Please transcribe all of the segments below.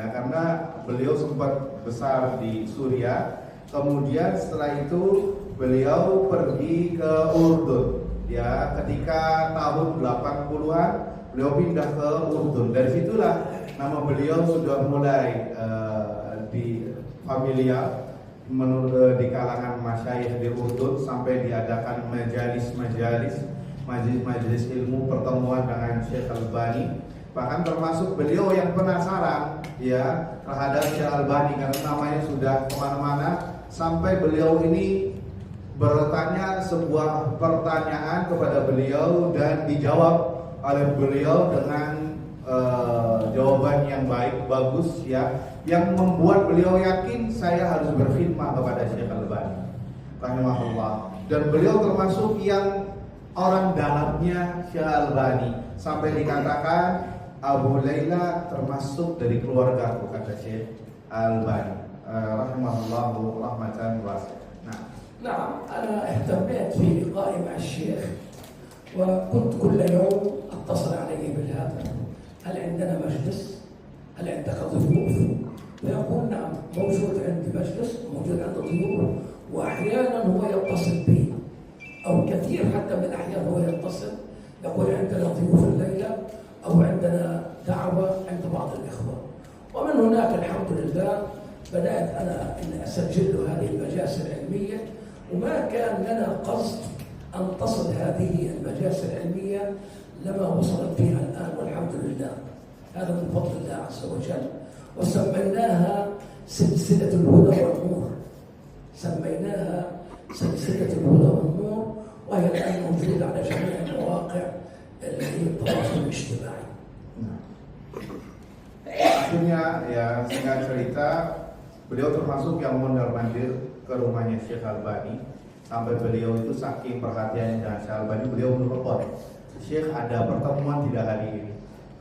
ya, karena beliau sempat besar di Suriah, kemudian setelah itu beliau pergi ke Urdun, ya, ketika tahun 80-an beliau pindah ke Urdun. Dari situlah nama beliau sudah mulai di familiar di kalangan masyayikh di Urdun, sampai diadakan majelis ilmu pertemuan dengan Syekh Albani. Bahkan termasuk beliau yang penasaran ya terhadap Syekh Albani karena namanya sudah kemana-mana, sampai beliau ini bertanya sebuah pertanyaan kepada beliau dan dijawab oleh beliau dengan jawaban yang bagus ya, yang membuat beliau yakin saya harus berkhidmah kepada Syekh Albani rahimahullah. Dan beliau termasuk yang orang dalamnya Syekh Albani, sampai dikatakan Abu Laila termasuk dari keluarga kata Syekh Albani rahimahullahu rahmatan wasi'ah. نعم أنا اهتميت في لقائي مع الشيخ، وكنت كل يوم أتصل عليه بالهاتف، هل عندنا مجلس؟ هل عندك ضيوف؟ فيقول نعم موجود عندي مجلس، موجود عندي ضيوف، وأحيانا هو يتصل بي، أو كثير حتى من الأحيان هو يتصل يقول عندنا ضيوف الليلة أو عندنا دعوة عند بعض الإخوة. ومن هناك الحمد لله بدأت أنا أن أسجل له هذه المجالس العلمية، وما كان لنا قصد أن تصل هذه المجالس العلمية لما وصلت فيها الآن، والحمد لله هذا من فضل الله عز وجل. وسميناها سلسلة الهدى والنور، سميناها سلسلة الهدى والنور، وهي الآن موجودة على جميع المواقع التواصل الاجتماعي. Akhirnya ya, singkat cerita, beliau termasuk yang mondar-mandir ke rumahnya Syekh Albani, sampai beliau itu saking perhatiannya dengan Syekh Albani, beliau menelpon, Syekh ada pertemuan tidak hari ini,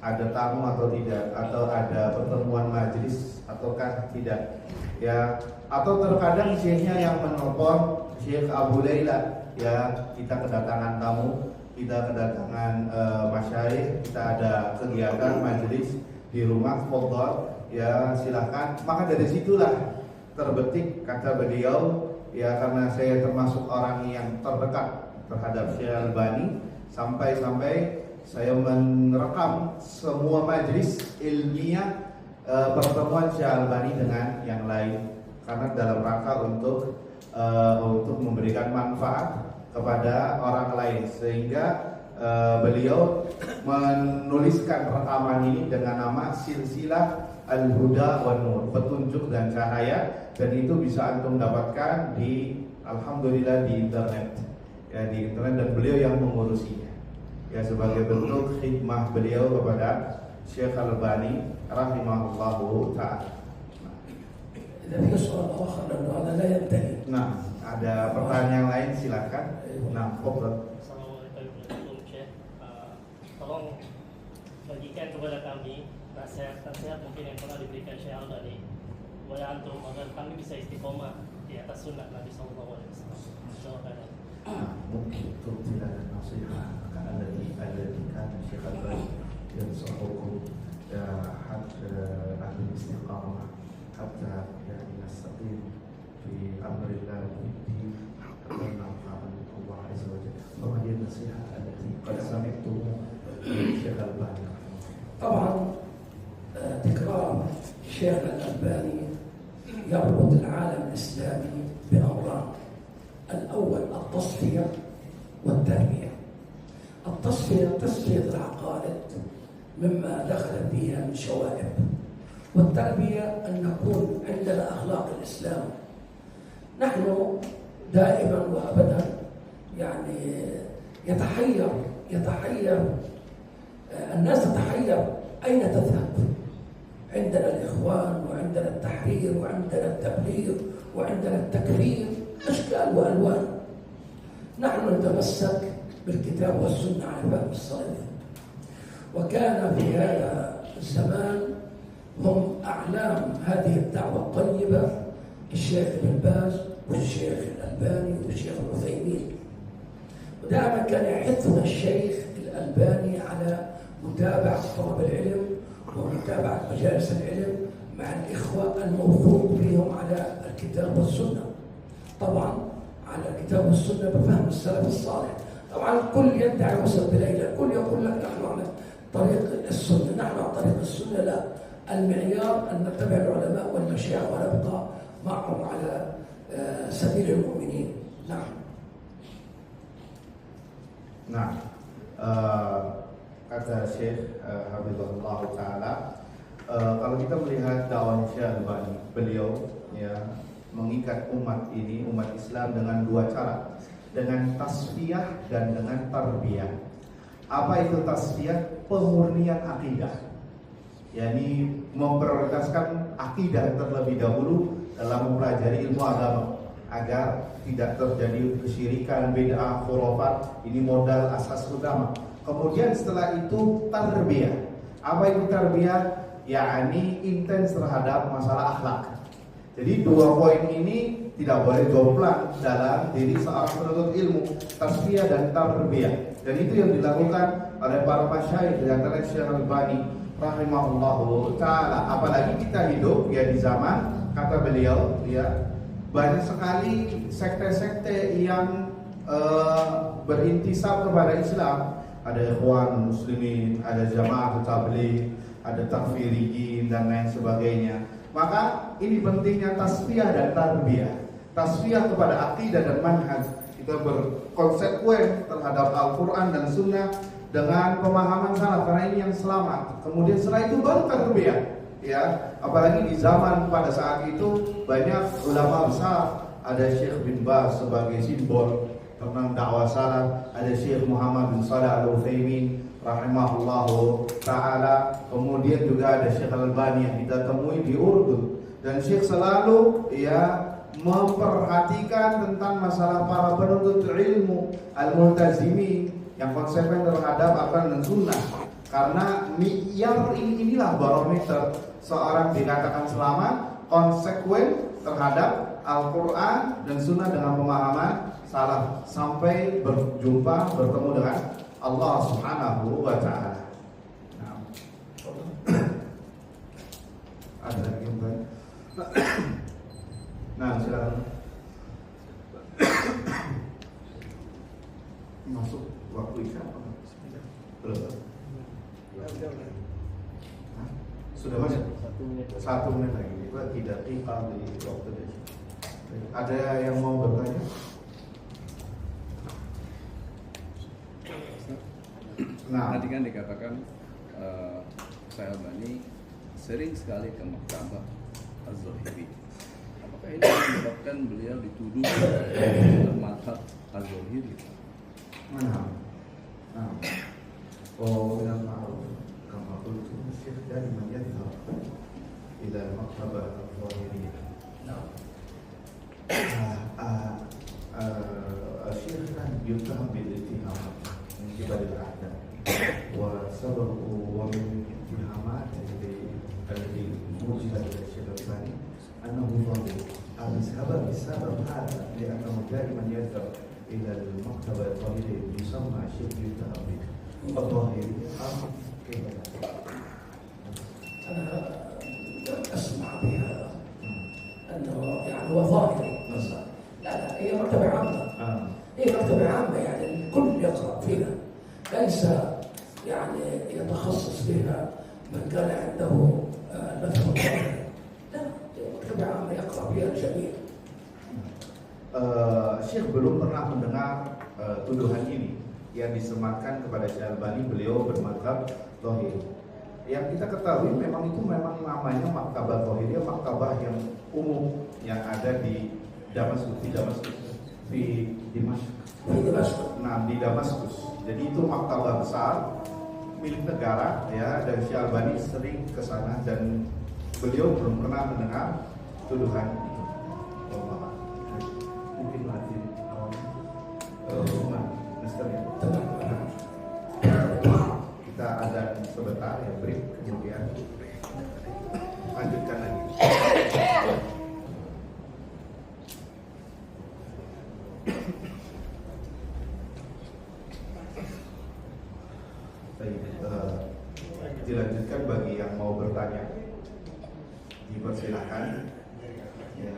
ada tamu atau tidak, atau ada pertemuan majelis ataukah tidak, ya. Atau terkadang Syekhnya yang menelpon, Syekh Abu Laila, ya kita kedatangan tamu, kita kedatangan masyayikh, kita ada kegiatan majelis di rumah, fadhal, ya silahkan. Maka dari situlah terbetik kata beliau, ya karena saya termasuk orang yang terdekat terhadap Syekh Albani, sampai-sampai saya merekam semua majelis ilmiah pertemuan Syekh Albani dengan yang lain, karena dalam rangka untuk memberikan manfaat kepada orang lain, sehingga beliau menuliskan rekaman ini dengan nama Silsilah Al-Huda wan Nur, petunjuk dan cahaya, dan itu bisa antum dapatkan di alhamdulillah di internet, ya di internet, dan beliau yang mengurusinya, ya sebagai bentuk khidmah beliau kepada Syekh Albani rahimahullahu ta'ala. Nah, ada pertanyaan lain silakan. Nah, Assalamualaikum Syekh. Tolong bagikan kepada kami nasihat mungkin yang pernah diberikan Syekh Albani kepada antum agar kami bisa istiqomah di atas sunnah Nabi Sallallahu Alaihi Wasallam. Mungkin itu tidak ada nasihat karena ada di kan Syekh Albani yang sehukum ahli istiqamah hatta nastaqim fi amrillah di al-nafa'an Allah azza wa jalla. Wa hiya nasihat allati qad sami'tumu Syekh Albani. طبعا تكرار الشيخ الألباني يربط العالم الإسلامي بأمران: الأول التصفية والتربية. التصفية تصفية العقائد مما دخل فيها من شوائب، والتربية أن نكون عندنا أخلاق الإسلام. نحن دائما وأبدا يعني يتحير الناس تتحير أين تذهب. عندنا الإخوان، وعندنا التحرير، وعندنا التبليغ، وعندنا التكفير، أشكال وألوان. نحن نتمسك بالكتاب والسنة على فهم السلف، وكان في هذا الزمان هم أعلام هذه الدعوة الطيبة الشيخ ابن باز والشيخ الألباني والشيخ العثيمين. ودائما كان يحثنا الشيخ الألباني على متابعة طلب العلم ومتابعة مجالس العلم مع الإخوة الموثوق فيهم على الكتاب والسنة. طبعا على الكتاب والسنة بفهم السلف الصالح. طبعا الكل يدعي وسط الليلة، الكل يقول لك نحن على طريق السنة، نحن على طريق السنة لا. المعيار أن نتبع العلماء والمشايخ ونبقى معهم على سبيل المؤمنين. نعم. Nah, kata Syekh Hafizahullah Ta'ala, kalau kita melihat dakwah Syekh Albani, beliau ya mengikat umat ini, umat Islam dengan dua cara, dengan tasfiyah dan dengan tarbiyah. Apa itu tasfiyah? Pemurnian akidah, yakni memprioritaskan akidah terlebih dahulu dalam mempelajari ilmu agama agar tidak terjadi kesyirikan, bid'ah, khurafat. Ini modal asas utama. Kemudian setelah itu tarbiyah. Apa itu tarbiyah? Yakni intens terhadap masalah akhlak. Jadi dua poin ini tidak boleh jomplang dalam diri seorang penuntut ilmu, tasfiyah dan tarbiyah. Dan itu yang dilakukan oleh para masyayikh, di antara Syekh Albani rahimahullahu taala. Apalagi kita hidup ya di zaman, kata beliau ya, banyak sekali sekte-sekte yang berintisab kepada Islam. Ada Ikhwan Muslimin, ada Jamaah Tabligh, ada Takfiriyin dan lain sebagainya. Maka ini pentingnya tasfiyah dan tarbiyah. Tasfiyah kepada akidah dan manhaj. Kita berkonsekuen terhadap Al-Quran dan Sunnah dengan pemahaman salaf, karena ini yang selamat. Kemudian setelah itu baru tarbiyah. Ya, apalagi di zaman pada saat itu banyak ulama besar, ada Syekh bin Baz sebagai simbol tentang dakwah salaf, ada Syekh Muhammad bin Shalih Al-Utsaimin rahimahullahu taala, kemudian juga ada Syekh Albani yang kita temui di Urdun. Dan Syekh selalu ya memperhatikan tentang masalah para penuntut ilmu al-multazimin yang konsekuen terhadap Al-Quran dan Sunnah. Karena mi'yar inilah barometer seorang dikatakan selamat, konsekuen terhadap Al-Quran dan Sunnah dengan pemahaman salaf sampai bertemu dengan Allah Subhanahu wa Ta'ala. Nah, ada lagi yang lain? Nah, silakan. Masuk waktu isya apa? Belum. Sudah masuk? 1 menit lagi. Tidak tinggal di waktu ini. Ada yang mau bertanya? Nah, tadi kan dikatakan Syekh Albani sering sekali ke Maktabah Az-Zahiri. Apakah ini menyebabkan beliau dituduh mazhab Az-Zahiri? Mana? Nah. Oh, yang ma'ruf kama qultu Syekh dari yadhhab ila Maktabah Az-Zahiriyah. نعم. الشيخ كان يتهم بالاتهام من قبل الأعداء وسبب ومن الاتهامات التي وجدت للشيخ الثاني أنه ظالم. بسبب هذا لأنه دائما يذهب إلى المكتبة الظاهرية يسمى الشيخ يتهم بالظاهرية. كيف؟ أنا لم أسمع بهذا أنه يعني هو ظاهري مثلا. لا هي مرتبة عامة. هي مرتبة عامة يعني الكل يقرأ فيها، ليس يعني يتخصص فيها من كان عنده نفس الظاهري. لا هي مرتبة عامة يقرأ فيها الجميع. Syekh belum pernah mendengar tuduhan ini yang disematkan kepada Syekh Albani. Beliau bermadzhab Zahiri. Yang kita ketahui memang namanya Maktabah Zahiriyah, maktabah yang umum yang ada di Damaskus, di Damaskus. Nah, di Damaskus. Jadi itu maktabah besar milik negara ya, dan Syekh Albani sering ke sana dan beliau belum pernah mendengar tuduhan itu. Mungkin lagi rumah Mister ya. Kita ada sebentar ya, break, kemudian lanjutkan lagi. Dilanjutkan bagi yang mau bertanya. dipersilahkan ya,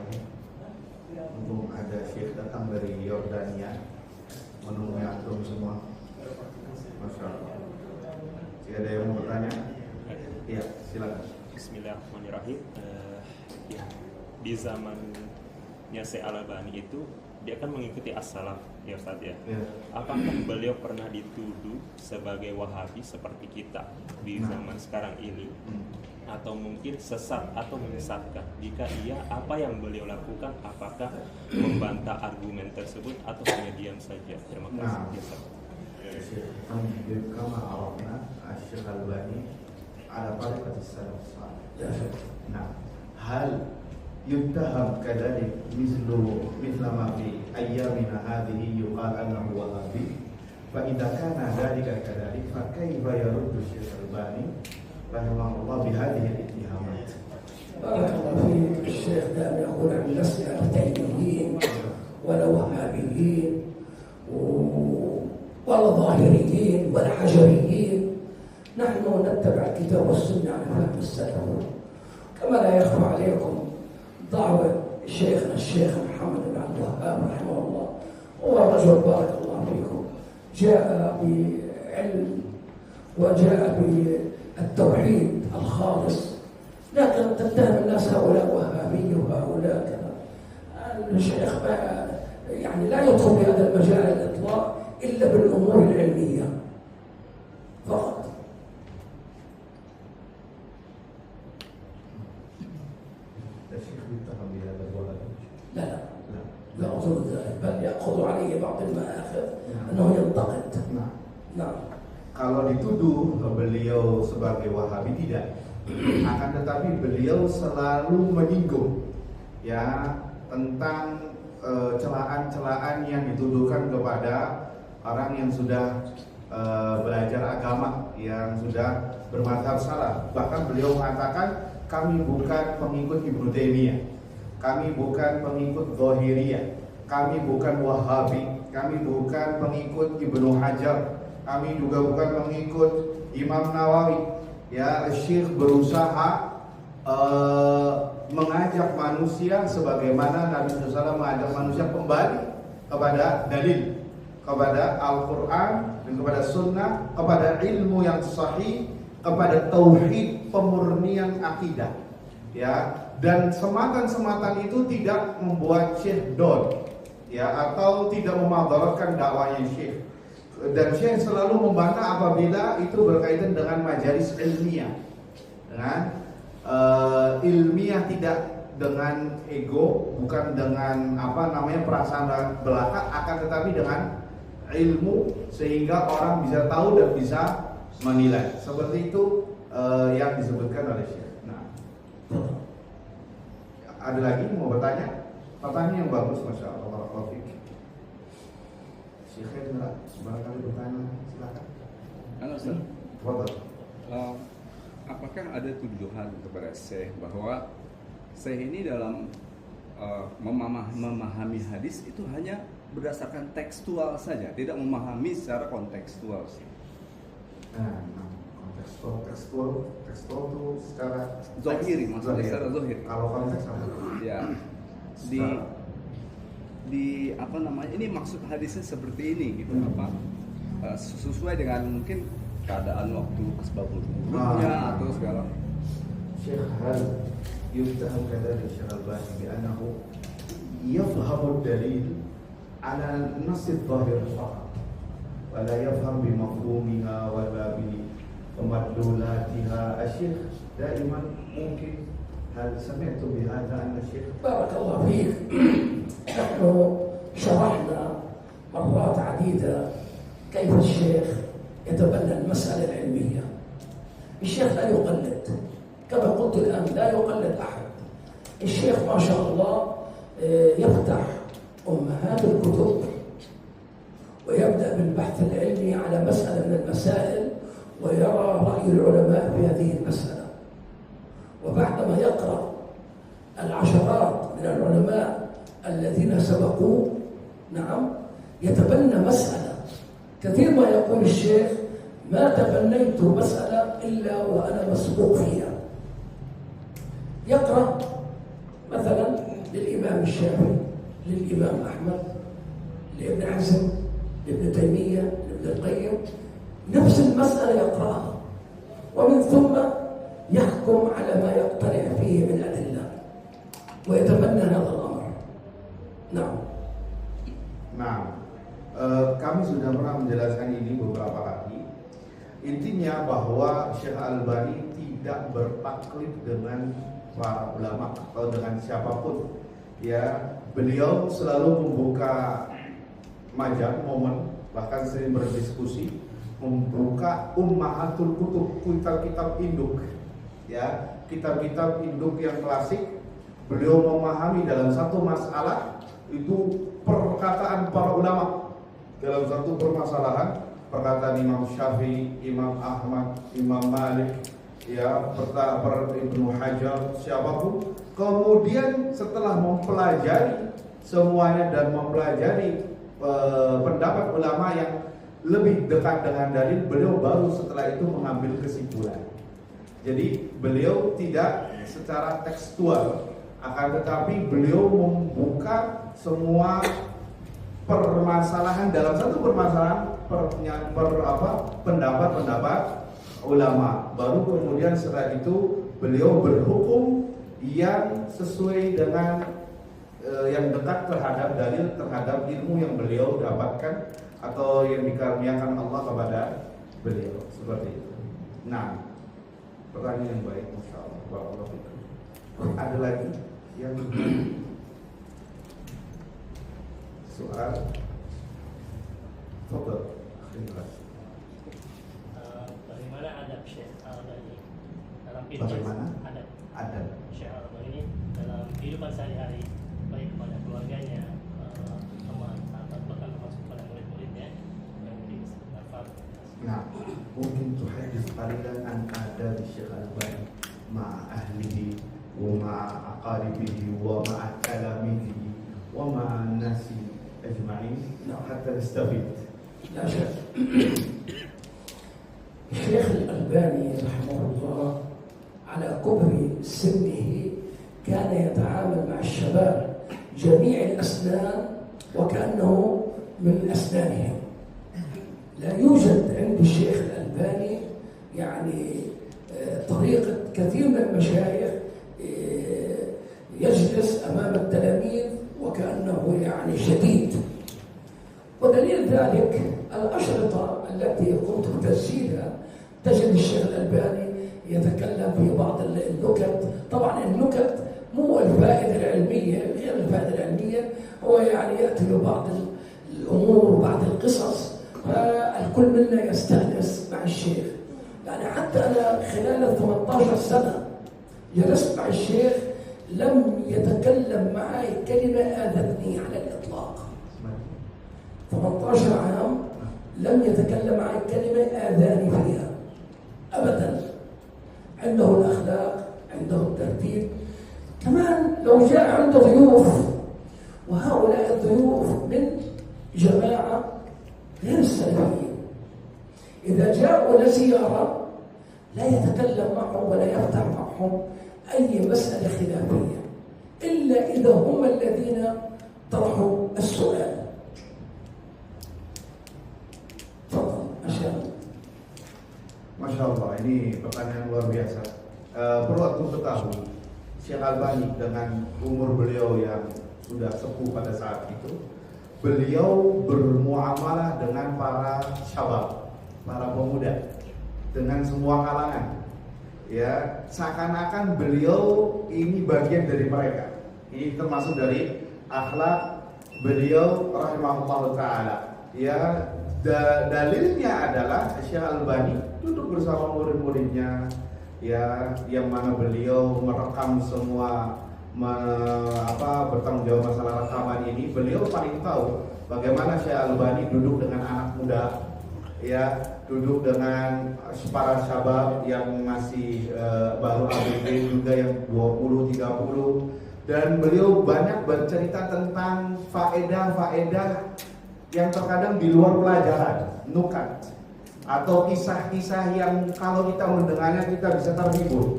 untuk ada syekh datang dari Yordania menemui antum semua. Masya Allah. Jika ada yang mau bertanya, ya silakan. Bismillahirrahmanirrahim. Ya, di zamannya Syekh Al-Albani itu dia kan mengikuti as-salaf ya Ustaz ya. Ya. Apakah beliau pernah dituduh sebagai Wahabi seperti kita di zaman sekarang ini? Atau mungkin sesat atau menyesatkan? Jika iya, apa yang beliau lakukan? Apakah membantah argumen tersebut atau hanya diam saja? Terima kasih. Kama arafna Syekh Al-Albani ala tariqati salaf salih. Nah, hal yuttaham kadhalik mithla ma fi ayyamina hadhihi yuqal annahu wahabi. Fa idza kana dhalika kadhalik fa kayfa yaruddu Syekh Al-Albani rahimahullah bihadhihi al-ittihamat. بارك الله فيك. الشيخ دائما يقول عن لسنا تيميين ولا وهابيين ولا ظاهريين ولا حجريين. نحن نتبع الكتاب والسنة على فهم السلف. كما لا يخفى عليكم دعوة شيخنا الشيخ محمد بن عبد الوهاب رحمه الله، هو رجل بارك الله فيكم جاء بعلم وجاء بالتوحيد الخالص، لكن تتهم الناس هؤلاء وهابي وهؤلاء كذا. الشيخ يعني لا يدخل في هذا المجال على الإطلاق إلا بالأمور العلمية فقط. الشيخ يتهم بهذا الولد. لا لا أظن ذلك، بل يأخذ عليه بعض المآخذ أنه ينتقد. نعم. Kalau dituduh beliau sebagai Wahabi tidak, akan tetapi beliau selalu menyinggung ya tentang celaan-celaan yang dituduhkan kepada orang yang sudah belajar agama, yang sudah bermadzhab salaf. Bahkan beliau mengatakan kami bukan pengikut Ibnu Taimiyah, kami bukan pengikut Zahiriyah, kami bukan Wahabi, kami bukan pengikut Ibnu Hajar, kami juga bukan pengikut Imam Nawawi. Ya, Syekh berusaha mengajak manusia sebagaimana Nabi SAW mengajak manusia kembali kepada dalil, kepada Al-Quran dan kepada Sunnah, kepada ilmu yang sahih, kepada tauhid, pemurnian akidah. Ya, dan sematan-sematan itu tidak membuat Syekh down, ya, atau tidak memadaratkan dakwahnya Syekh. Dan Syekh selalu membantah apabila itu berkaitan dengan majalis ilmiah, dengan ilmiah, tidak dengan ego, bukan dengan perasaan belaka, akan tetapi dengan ilmu sehingga orang bisa tahu dan bisa menilai. Seperti itu yang disebutkan oleh Syekh. Nah, ada lagi mau bertanya? Pertanyaan yang bagus, masya Allah. Syekh barangkali bertanya, silakan. Halo Ustaz. Fadhal. Apakah ada tuduhan kepada Syekh bahwa Syekh ini dalam memahami hadis itu hanya berdasarkan tekstual saja, tidak memahami secara kontekstual sih? Nah, tekstual itu secara Zahiri, maksudnya secara zahir. Kalau konteks apa? Ya, di apa namanya, ini maksud hadisnya seperti ini gitu, sesuai dengan mungkin keadaan waktu sebab buruknya atau segala. Syekh hal yuttaham kadhalik Syekh Al-Albani bi annahu yafhamu dalil ala nass adh-dhahir faqat wa la yafham bi mafhumiha wa la bi madlulatiha. Syekh daiman mungkin hal sami'tu bi hadha anna Syekh بارك الله فيك. نحن شرحنا مرات عديدة كيف الشيخ يتبنى المسألة العلمية. الشيخ لا يقلد، كما قلت الآن لا يقلد أحد. الشيخ ما شاء الله يفتح أمهات الكتب ويبدأ بالبحث العلمي على مسألة من المسائل ويرى رأي العلماء في هذه المسألة، وبعدما يقرأ العشرات من العلماء الذين سبقوه يتبنى مسألة. كثير ما يقول الشيخ ما تبنيت مسألة إلا وأنا مسبوق فيها. يقرأ مثلا للإمام الشافعي، للإمام أحمد، لابن حزم، لابن تيمية، لابن القيم، نفس المسألة يقرأها، ومن ثم يحكم على ما يقتنع فيه من أدلة ويتبنى هذا الأمر. نعم. Nah, kami sudah pernah menjelaskan ini beberapa kali. Intinya bahwa Syekh Al-Albani tidak bertaklid dengan para ulama atau dengan siapapun. Ya, beliau selalu membuka majal, momen, bahkan sering berdiskusi, membuka ummahatul kutub, kitab-kitab induk, ya, kitab-kitab induk yang klasik. Beliau memahami dalam satu masalah itu perkataan para ulama dalam satu permasalahan, perkataan Imam Syafi'i, Imam Ahmad, Imam Malik, ya, Ibnu Hajar, siapapun. Kemudian setelah mempelajari semuanya dan mempelajari pendapat ulama yang lebih dekat dengan dalil, beliau baru setelah itu mengambil kesimpulan. Jadi beliau tidak secara tekstual, akan tetapi beliau membuka semua permasalahan dalam satu permasalahan pendapat ulama. Baru kemudian setelah itu beliau berhukum yang sesuai dengan yang dekat terhadap dalil, terhadap ilmu yang beliau dapatkan atau yang dikaruniakan Allah kepada beliau, seperti itu. Nah, pertanyaan yang baik, Masya Allah. Barakallahu fikum. Ada lagi yang soal? Fadhal. Bagaimana adab Syekh Al-Albani dalam kehidupan? Bagaimana? Adab Syekh Al-Albani ini dalam kehidupan sehari-hari, baik kepada keluarganya, teman, sahabat, bahkan termasuk kepada murid-muridnya yang bermanfaat. Nah, mungkin tuhadis qalilan an adab Syekh Al-Albani ma'a ahlihi wa ma'a aqaribihi wa ma'a talamidihi wa ma'a nasi ajma'in hatta nastafid. لا شك. الشيخ الألباني رحمه الله على كبر سنه كان يتعامل مع الشباب جميع الأسنان وكأنه من أسنانهم. لا يوجد عند الشيخ الألباني يعني طريقة كثير من المشايخ يجلس أمام التلاميذ وكأنه يعني شديد. ودليل ذلك الأشرطة التي قمت بتسجيلها تجد الشيخ الألباني يتكلم في بعض النكت. طبعا النكت مو الفائدة العلمية، غير الفائدة العلمية، هو يعني يأتي ببعض الأمور وبعض القصص، فالكل منا يستأنس مع الشيخ. يعني حتى أنا خلال 18 سنة جلست مع الشيخ لم يتكلم معي كلمة آذتني على الإطلاق. 18 عام لم يتكلم معي كلمة آذاني فيها أبدا. عنده الأخلاق، عنده الترتيب. كمان لو جاء عنده ضيوف، وهؤلاء الضيوف من جماعة غير السلفيين، إذا جاءوا لزيارة لا يتكلم معهم ولا يفتح معهم أي مسألة خلافية إلا إذا هم الذين طرحوا السؤال. Masya Allah, ini pertanyaan luar biasa. Perlu aku ketahui, Syekh Albani dengan umur beliau yang sudah sepuh pada saat itu, beliau bermuamalah dengan para syabab, para pemuda, dengan semua kalangan. Ya, seakan-akan beliau ini bagian dari mereka. Ini termasuk dari akhlak beliau rahimahullah taala. Ya, dalilnya adalah Syekh Albani duduk bersama murid-muridnya, ya, yang mana beliau merekam semua bertanggung jawab masalah rekaman ini. Beliau paling tahu bagaimana Syekh Albani duduk dengan anak muda, ya, duduk dengan para syabab yang masih baru ABG juga yang 20-30, dan beliau banyak bercerita tentang faedah-faedah yang terkadang di luar pelajaran, nukat, atau kisah-kisah yang kalau kita mendengarnya kita bisa terhibur,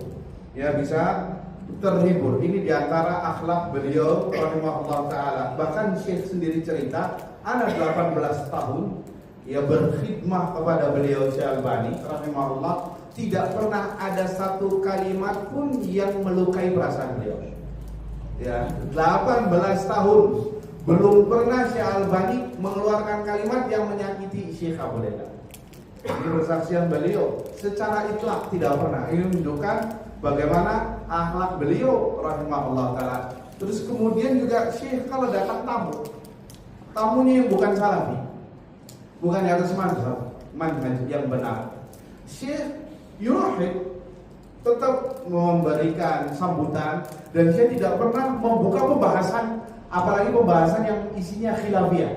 ya, bisa terhibur. Ini diantara akhlak beliau rahimahullah ta'ala. Bahkan Syekh sendiri cerita, anak 18 tahun ia berkhidmah kepada beliau Syekh Albani rahimahullah, tidak pernah ada satu kalimat pun yang melukai perasaan beliau. Ya, 18 tahun belum pernah Syekh Albani mengeluarkan kalimat yang menyakiti Syekh Abu Daida. Ini persaksian beliau secara itlak tidak pernah. Ini menunjukkan bagaimana akhlak beliau rahimahullah ta'ala. Terus kemudian juga Syekh kalau datang tamunya yang bukan salafi, bukan di atas manhaj yang benar, Syekh yurahib, tetap memberikan sambutan, dan saya tidak pernah membuka pembahasan, apalagi pembahasan yang isinya khilafiyah.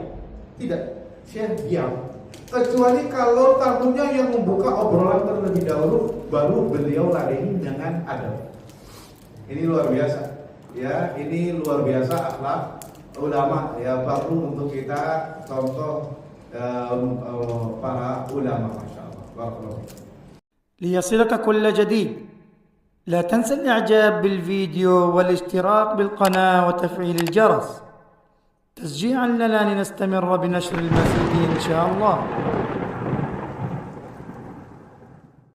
Tidak, Syekh diam. Kecuali kalau tamunya yang membuka obrolan terlebih dahulu, baru beliau ladeni dengan adab. Ini luar biasa. Ya, ini luar biasa akhlak ulama. Ya, perlu untuk kita contoh para ulama, masya Allah. Barakallahu. ليصلك كل جديد لا تنسى الإعجاب بالفيديو والاشتراك بالقناة وتفعيل الجرس تشجيعا لنا لنستمر بنشر المزيد إن شاء الله.